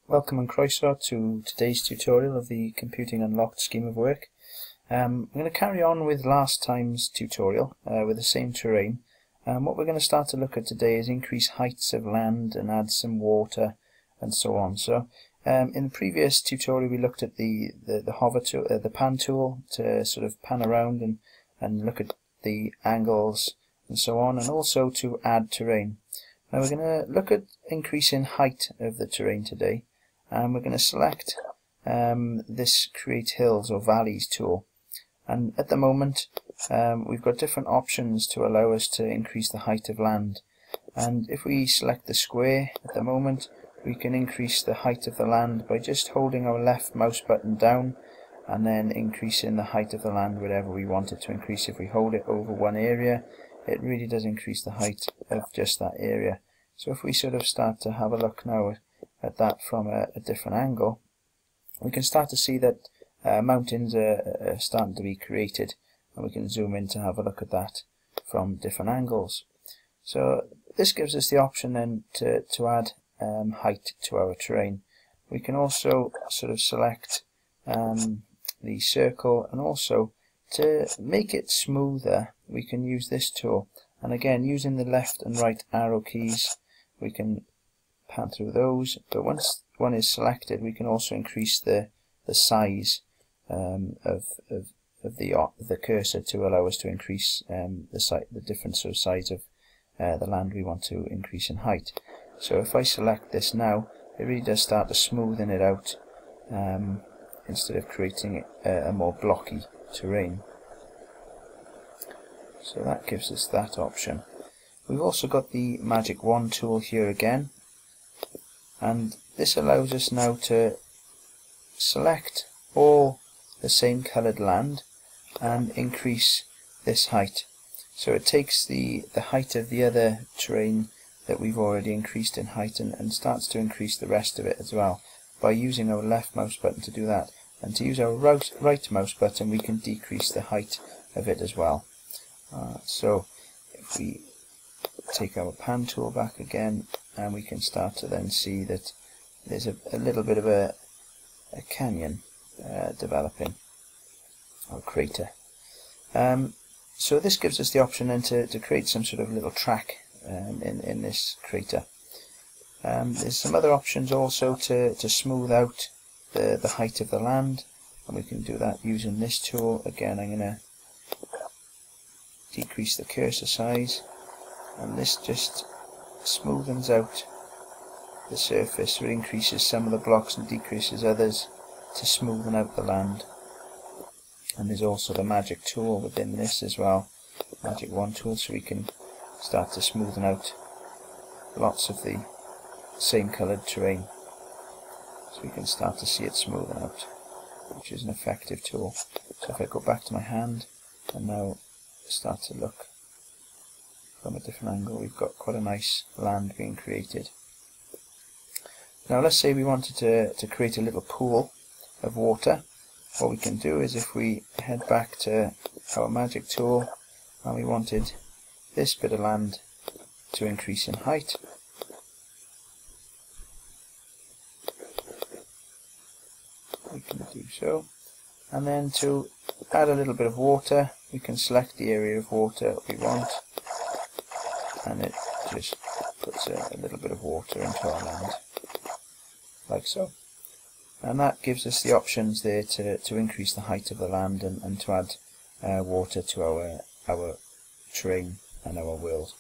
Welcome and croeso to today's tutorial of the Computing Unlocked scheme of work. I'm going to carry on with last time's tutorial with the same terrain. What we're going to start to look at today is increase heights of land and add some water and so on. So in the previous tutorial we looked at the hover tool, the pan tool, to sort of pan around and look at the angles and so on, and also to add terrain. Now we're going to look at increasing height of the terrain today, and we're going to select this Create Hills or Valleys tool. And at the moment we've got different options to allow us to increase the height of land. And if we select the square at the moment, we can increase the height of the land by just holding our left mouse button down and then increasing the height of the land wherever we want it to increase. If we hold it over one area, it really does increase the height of just that area. So if we sort of start to have a look now at that from a different angle, we can start to see that mountains are starting to be created, and we can zoom in to have a look at that from different angles. So this gives us the option then to add height to our terrain. We can also sort of select the circle, and also to make it smoother we can use this tool, and again using the left and right arrow keys we can pan through those, but once one is selected we can also increase the size of the cursor to allow us to increase the different sort of size of the land we want to increase in height. So if I select this now, it really does start to smoothen it out instead of creating a more blocky terrain. So that gives us that option. We've also got the magic wand tool here again, and this allows us now to select all the same coloured land and increase this height. So it takes the height of the other terrain that we've already increased in height and starts to increase the rest of it as well by using our left mouse button to do that, and to use our right mouse button we can decrease the height of it as well. So if we take our pan tool back again, and we can start to then see that there's a little bit of a canyon developing, or crater. So this gives us the option then to create some sort of little track in this crater. There's some other options also to smooth out the height of the land, and we can do that using this tool. Again, I'm going to decrease the cursor size, and this just smoothens out the surface, so it increases some of the blocks and decreases others to smoothen out the land. And there's also the magic tool within this as well, magic wand tool, so we can start to smoothen out lots of the same coloured terrain, so we can start to see it smoothen out, which is an effective tool. So if I go back to my hand and now start to look from a different angle, we've got quite a nice land being created. Now let's say we wanted to create a little pool of water. What we can do is, if we head back to our magic tool and we wanted this bit of land to increase in height, we can do so, and then to add a little bit of water we can select the area of water we want, and it just puts a little bit of water into our land, like so. And that gives us the options there to increase the height of the land and to add water to our terrain and our world.